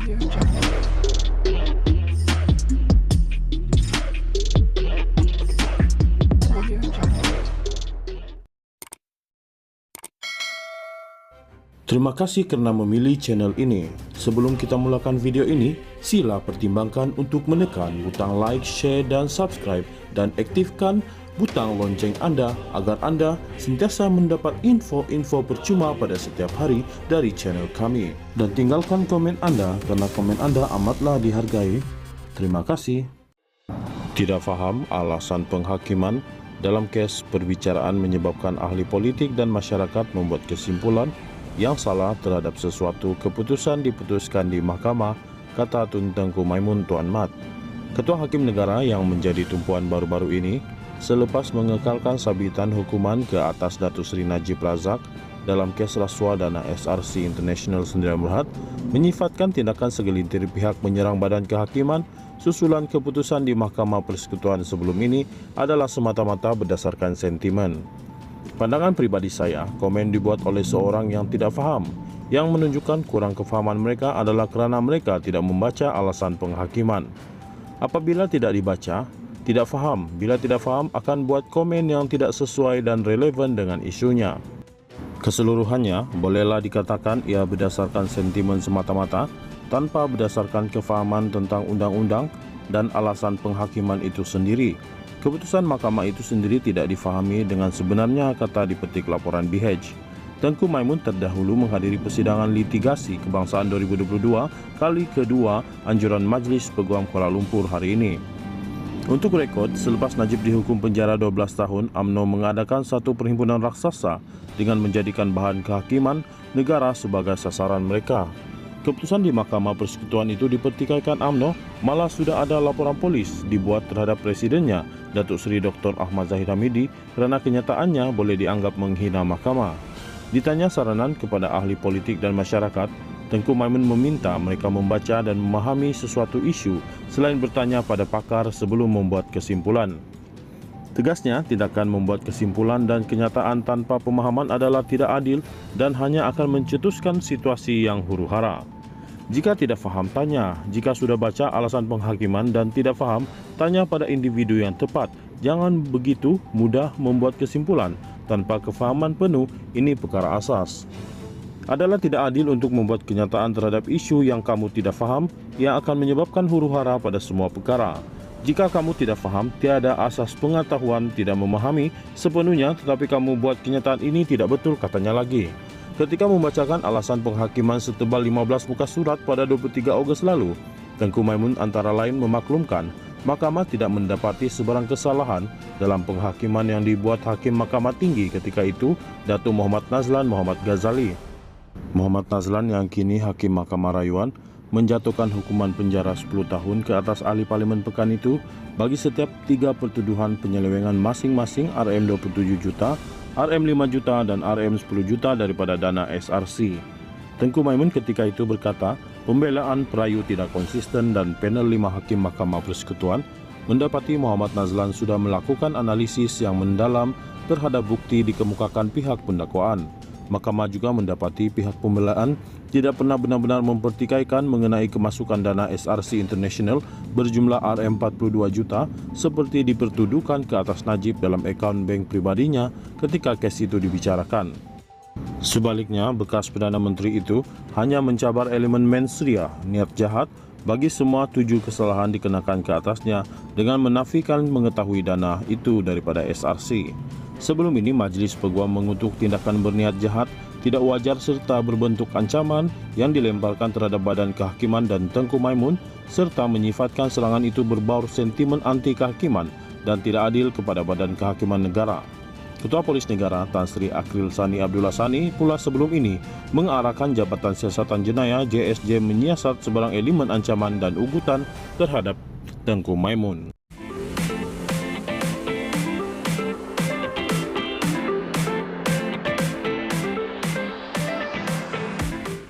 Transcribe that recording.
Terima kasih karena memilih channel ini. Sebelum kita mulakan video ini, sila pertimbangkan untuk menekan butang like, share, dan subscribe, dan aktifkan butang lonceng Anda agar Anda sentiasa mendapat info-info percuma pada setiap hari dari channel kami. Dan tinggalkan komen Anda karena komen Anda amatlah dihargai. Terima kasih. Tidak faham alasan penghakiman dalam kes perbicaraan menyebabkan ahli politik dan masyarakat membuat kesimpulan yang salah terhadap sesuatu keputusan diputuskan di mahkamah, kata Tun Tengku Maimun Tuan Mat. Ketua Hakim Negara yang menjadi tumpuan baru-baru ini selepas mengekalkan sabitan hukuman ke atas Datuk Seri Najib Razak dalam kes rasuah dana SRC International Sdn Bhd menyifatkan tindakan segelintir pihak menyerang badan kehakiman susulan keputusan di Mahkamah Persekutuan sebelum ini adalah semata-mata berdasarkan sentimen. Pandangan pribadi saya, komen dibuat oleh seorang yang tidak faham, yang menunjukkan kurang kefahaman mereka adalah kerana mereka tidak membaca alasan penghakiman. Apabila tidak dibaca, tidak faham. Bila tidak faham, akan buat komen yang tidak sesuai dan relevan dengan isunya. Keseluruhannya, bolehlah dikatakan ia berdasarkan sentimen semata-mata, tanpa berdasarkan kefahaman tentang undang-undang dan alasan penghakiman itu sendiri. Keputusan mahkamah itu sendiri tidak difahami dengan sebenarnya, kata dipetik laporan BH. Tengku Maimun terdahulu menghadiri persidangan litigasi kebangsaan 2022 kali kedua anjuran Majlis Peguam Kuala Lumpur hari ini. Untuk rekod, selepas Najib dihukum penjara 12 tahun, UMNO mengadakan satu perhimpunan raksasa dengan menjadikan bahan kehakiman negara sebagai sasaran mereka. Keputusan di Mahkamah Persekutuan itu dipertikaikan UMNO, malah sudah ada laporan polis dibuat terhadap presidennya, Datuk Seri Dr. Ahmad Zahid Hamidi, kerana kenyataannya boleh dianggap menghina mahkamah. Ditanya saranan kepada ahli politik dan masyarakat, Tengku Maimun meminta mereka membaca dan memahami sesuatu isu selain bertanya pada pakar sebelum membuat kesimpulan. Tegasnya, tindakan membuat kesimpulan dan kenyataan tanpa pemahaman adalah tidak adil dan hanya akan mencetuskan situasi yang huru-hara. Jika tidak faham, tanya. Jika sudah baca alasan penghakiman dan tidak faham, tanya pada individu yang tepat. Jangan begitu mudah membuat kesimpulan tanpa kefahaman penuh. Ini perkara asas. Adalah tidak adil untuk membuat kenyataan terhadap isu yang kamu tidak faham yang akan menyebabkan huru-hara pada semua perkara. Jika kamu tidak faham, tiada asas pengetahuan, tidak memahami sepenuhnya, tetapi kamu buat kenyataan ini tidak betul, katanya lagi. Ketika membacakan alasan penghakiman setebal 15 muka surat pada 23 Ogos lalu, Tengku Maimun antara lain memaklumkan mahkamah tidak mendapati sebarang kesalahan dalam penghakiman yang dibuat Hakim Mahkamah Tinggi ketika itu, Datuk Muhammad Nazlan Muhammad Ghazali. Muhammad Nazlan yang kini Hakim Mahkamah Rayuan menjatuhkan hukuman penjara 10 tahun ke atas ahli parlimen pekan itu bagi setiap 3 pertuduhan penyelewengan masing-masing RM27 juta, RM5 juta dan RM10 juta daripada dana SRC. Tengku Maimun ketika itu berkata, pembelaan perayu tidak konsisten dan panel 5 Hakim Mahkamah Persekutuan mendapati Muhammad Nazlan sudah melakukan analisis yang mendalam terhadap bukti dikemukakan pihak pendakwaan. Mahkamah juga mendapati pihak pembelaan tidak pernah benar-benar mempertikaikan mengenai kemasukan dana SRC International berjumlah RM42 juta seperti dipertuduhkan ke atas Najib dalam akaun bank pribadinya ketika kes itu dibicarakan. Sebaliknya, bekas Perdana Menteri itu hanya mencabar elemen mensria, niat jahat, bagi semua 7 kesalahan dikenakan ke atasnya dengan menafikan mengetahui dana itu daripada SRC. Sebelum ini, Majlis Peguam mengutuk tindakan berniat jahat, tidak wajar serta berbentuk ancaman yang dilemparkan terhadap badan kehakiman dan Tengku Maimun serta menyifatkan serangan itu berbaur sentimen anti kehakiman dan tidak adil kepada badan kehakiman negara. Ketua Polis Negara Tan Sri Akril Sani Abdullah Sani pula sebelum ini mengarahkan Jabatan Siasatan Jenayah JSJ menyiasat sebarang elemen ancaman dan ugutan terhadap Tengku Maimun.